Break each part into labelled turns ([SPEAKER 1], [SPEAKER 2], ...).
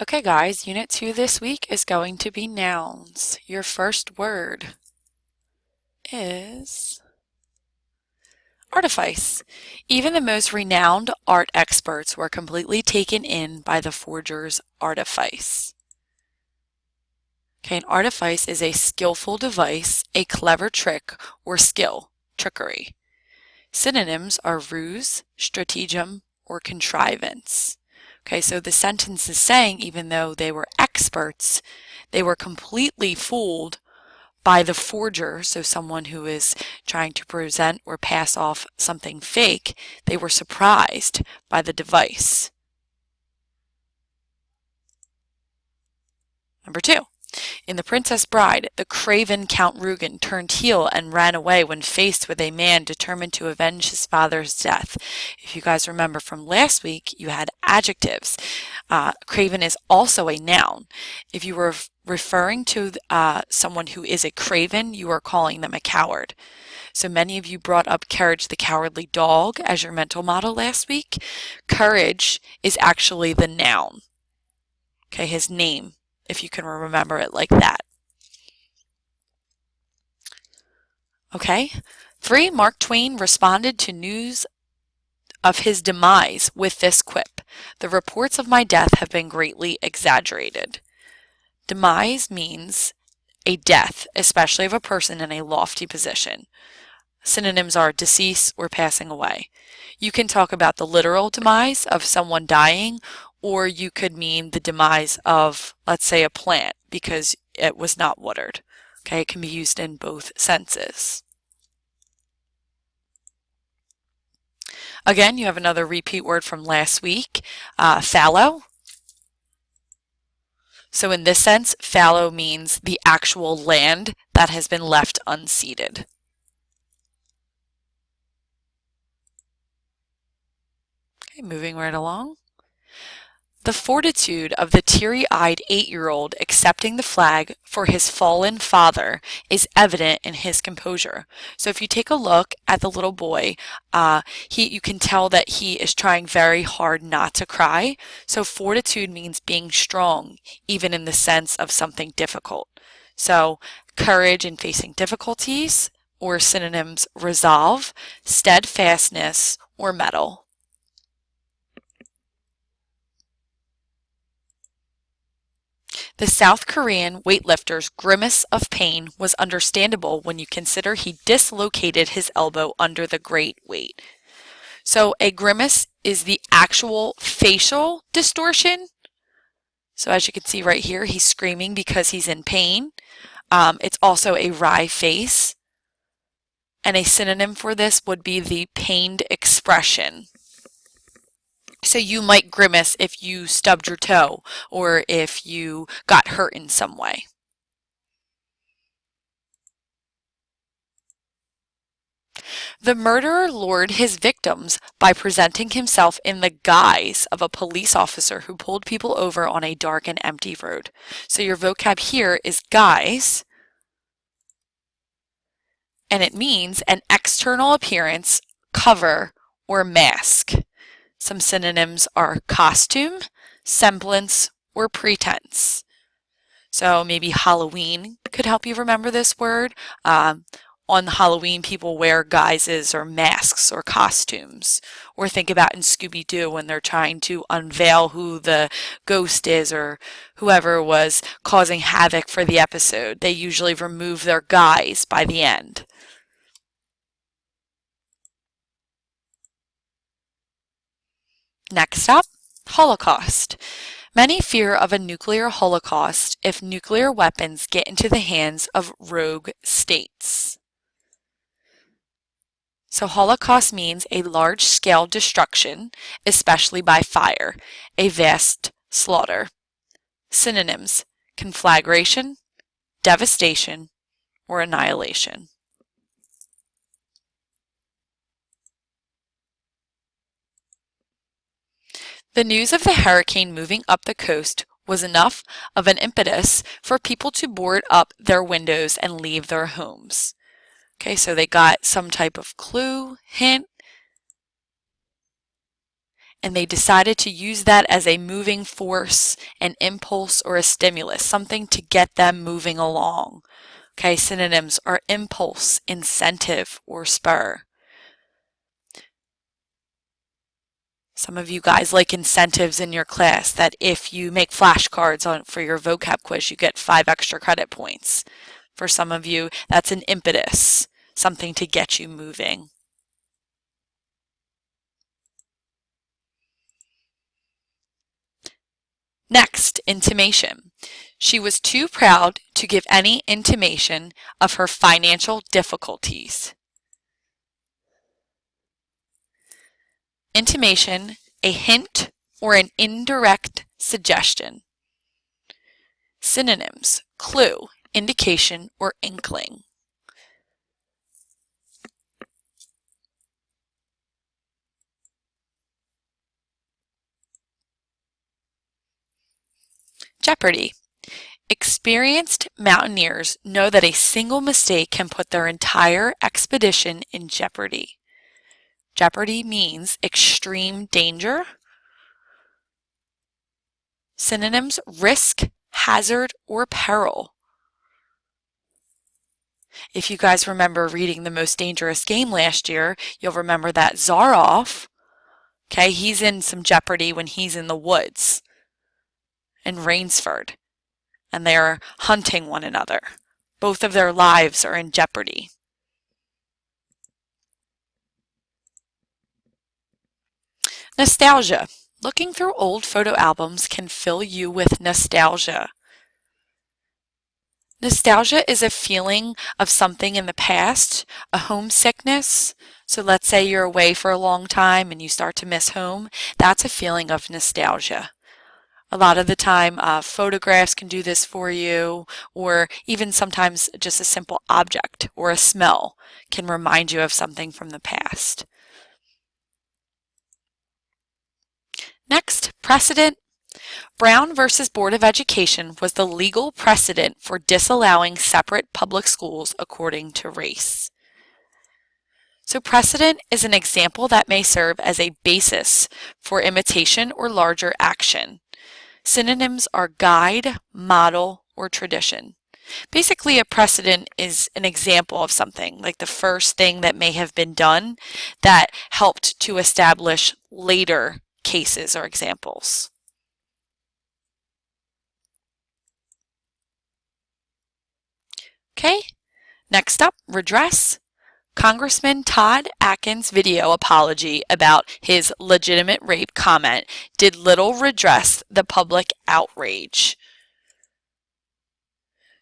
[SPEAKER 1] Okay guys, Unit 2 this week is going to be nouns. Your first word is artifice. Even the most renowned art experts were completely taken in by the forger's artifice. Okay, an artifice is a skillful device, a clever trick, or skill, trickery. Synonyms are ruse, stratagem, or contrivance. Okay, so the sentence is saying even though they were experts, they were completely fooled by the forger, so someone who is trying to present or pass off something fake, they were surprised by the device. Number 2. In The Princess Bride, the craven Count Rugen turned heel and ran away when faced with a man determined to avenge his father's death. If you guys remember from last week, you had adjectives. Craven is also a noun. If you were referring to someone who is a craven, you are calling them a coward. So many of you brought up Courage the Cowardly Dog as your mental model last week. Courage is actually the noun. Okay, his name, if you can remember it like that. Okay. 3. Mark Twain responded to news of his demise with this quip: "The reports of my death have been greatly exaggerated." Demise means a death, especially of a person in a lofty position. Synonyms are decease or passing away. You can talk about the literal demise of someone dying, or you could mean the demise of, let's say, a plant because it was not watered. Okay, it can be used in both senses. Again, you have another repeat word from last week, fallow. So in this sense, fallow means the actual land that has been left unseeded. Okay, moving right along. The fortitude of the teary-eyed 8-year-old accepting the flag for his fallen father is evident in his composure. So if you take a look at the little boy, you can tell that he is trying very hard not to cry. So fortitude means being strong, even in the sense of something difficult. So courage in facing difficulties, or synonyms resolve, steadfastness, or mettle. The South Korean weightlifter's grimace of pain was understandable when you consider he dislocated his elbow under the great weight. So a grimace is the actual facial distortion. So as you can see right here, he's screaming because he's in pain. It's also a wry face. And a synonym for this would be the pained expression. So you might grimace if you stubbed your toe or if you got hurt in some way. The murderer lured his victims by presenting himself in the guise of a police officer who pulled people over on a dark and empty road. So your vocab here is guise, and it means an external appearance, cover, or mask. Some synonyms are costume, semblance, or pretense. So maybe Halloween could help you remember this word. On Halloween, people wear guises or masks or costumes. Or think about in Scooby-Doo when they're trying to unveil who the ghost is or whoever was causing havoc for the episode. They usually remove their guise by the end. Next up, Holocaust. Many fear of a nuclear holocaust if nuclear weapons get into the hands of rogue states. So Holocaust means a large-scale destruction, especially by fire, a vast slaughter. Synonyms: conflagration, devastation, or annihilation. The news of the hurricane moving up the coast was enough of an impetus for people to board up their windows and leave their homes. Okay, so they got some type of clue, hint, and they decided to use that as a moving force, an impulse, or a stimulus, something to get them moving along. Okay, synonyms are impulse, incentive, or spur. Some of you guys like incentives in your class, that if you make flashcards for your vocab quiz, you get 5 extra credit points. For some of you, that's an impetus, something to get you moving. Next, intimation. She was too proud to give any intimation of her financial difficulties. Intimation, a hint or an indirect suggestion. Synonyms, clue, indication, or inkling. Jeopardy. Experienced mountaineers know that a single mistake can put their entire expedition in jeopardy. Jeopardy means extreme danger. Synonyms, risk, hazard, or peril. If you guys remember reading The Most Dangerous Game last year, you'll remember that Zaroff, okay, he's in some jeopardy when he's in the woods in Rainsford, and they're hunting one another. Both of their lives are in jeopardy. Nostalgia. Looking through old photo albums can fill you with nostalgia. Nostalgia is a feeling of something in the past, a homesickness. So let's say you're away for a long time and you start to miss home. That's a feeling of nostalgia. A lot of the time, photographs can do this for you, or even sometimes just a simple object or a smell can remind you of something from the past. Next, precedent. Brown versus Board of Education was the legal precedent for disallowing separate public schools according to race. So precedent is an example that may serve as a basis for imitation or larger action. Synonyms are guide, model, or tradition. Basically, a precedent is an example of something, like the first thing that may have been done that helped to establish later cases or examples. Okay, next up, redress. Congressman Todd Atkins' video apology about his legitimate rape comment did little redress the public outrage.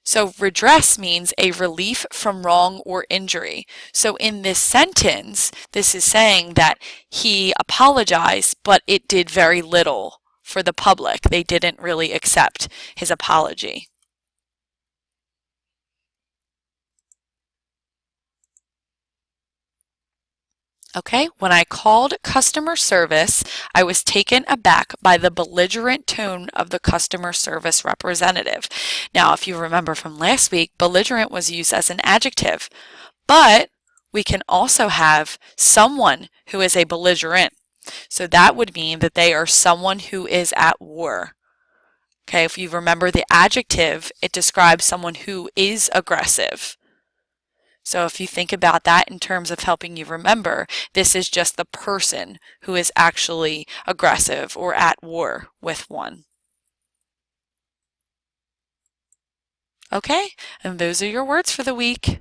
[SPEAKER 1] So redress means a relief from wrong or injury. So in this sentence, this is saying that he apologized, but it did very little for the public. They didn't really accept his apology. Okay, when I called customer service, I was taken aback by the belligerent tone of the customer service representative. Now, if you remember from last week, belligerent was used as an adjective, but we can also have someone who is a belligerent. So that would mean that they are someone who is at war. Okay, if you remember the adjective, it describes someone who is aggressive. So if you think about that in terms of helping you remember, this is just the person who is actually aggressive or at war with one. Okay, and those are your words for the week.